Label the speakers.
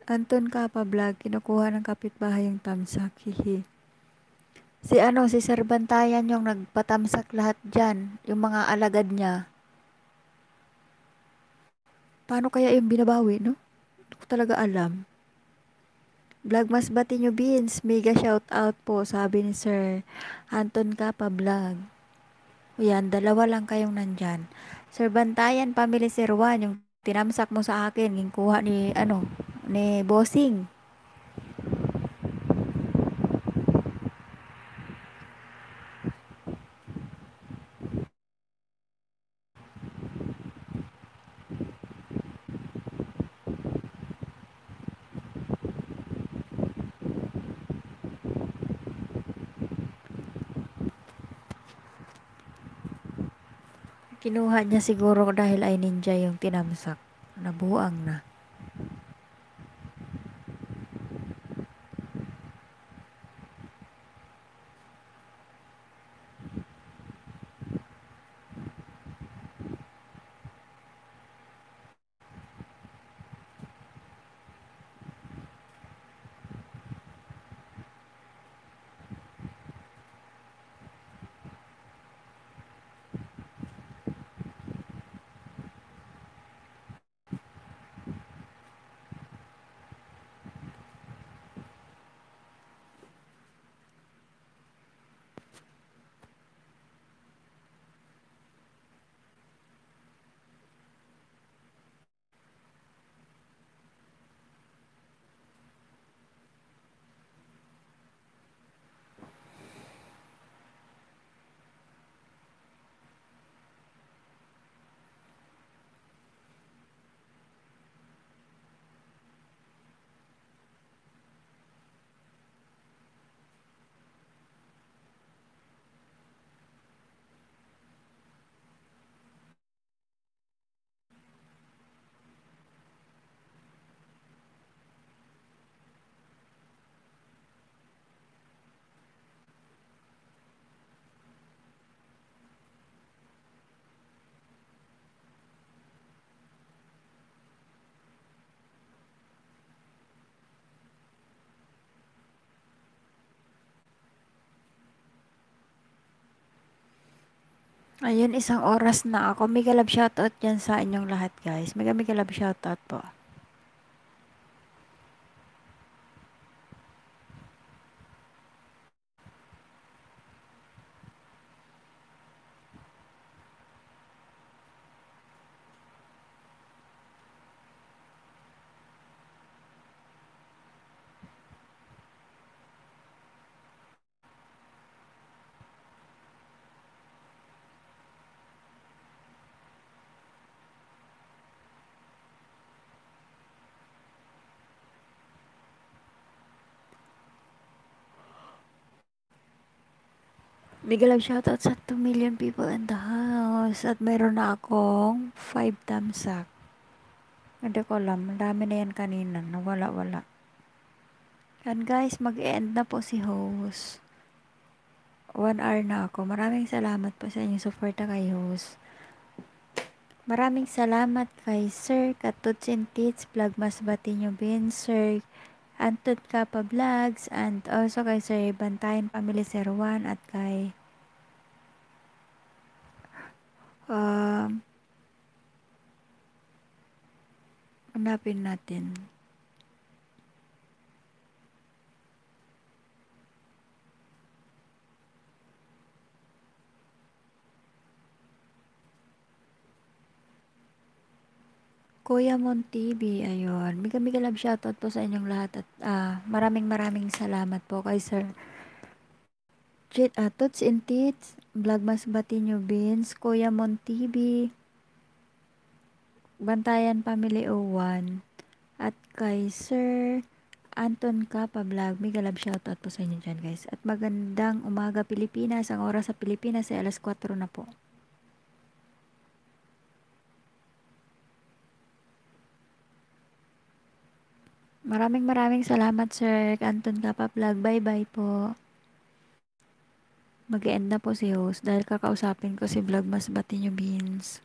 Speaker 1: Anton Kapa Vlog, kinukuha ng kapitbahay yung tamsak. Hihi. Si Sir Bantayan yung nagpatamsak lahat dyan. Yung mga alagad niya. Paano kaya yung binabawi, no? Hindi ko talaga alam. Vlog mas bati nyo, Beans. Mega shout out po, sabi ni Sir Anton Kapa Vlog. Yan, dalawa lang kayong nandyan. Sir Bantayan, Family Sir Juan, yung tinamsak mo sa akin, yung kuha ni Bossing. Kinuha niya siguro dahil ay ninja yung tinamsak. Nabuang na. Ayun, isang oras na ako. Mega love shoutout yan sa inyong lahat, guys. Mega love shoutout po. Mega love shoutout sa 2 million people in the house. At mayroon na akong 5 tamsak. Hindi ko alam. Dami na yan kanina. Nawala-wala. Yan guys, mag-end na po si host. 1 hour na ako. Maraming salamat po sa inyong support kay host. Maraming salamat kay Sir Katuts and Tits Vlog Mas Batinyo Bin, Sir Anton Kapa Vlogs, and also kay Sir Bantayan Family Sir Juan, at kay hanapin natin. Kuya Mon TV, ayun. Mega love shoutout po sa inyong lahat at maraming salamat po kay Sir Tuts and Tits, Vlog Mas Batinyo Beans, Kuya Mon TV, Bantayan Family 01, at kay Sir Anton Kapa Vlog. Mega love shoutout po sa inyo dyan, guys. At magandang umaga Pilipinas. Ang oras sa Pilipinas ay alas 4 na po. Maraming salamat, Sir Anton Kapa Vlog. Bye-bye po. Mag-end na po si host dahil kakausapin ko si Vlog Mas Batinyo Beans.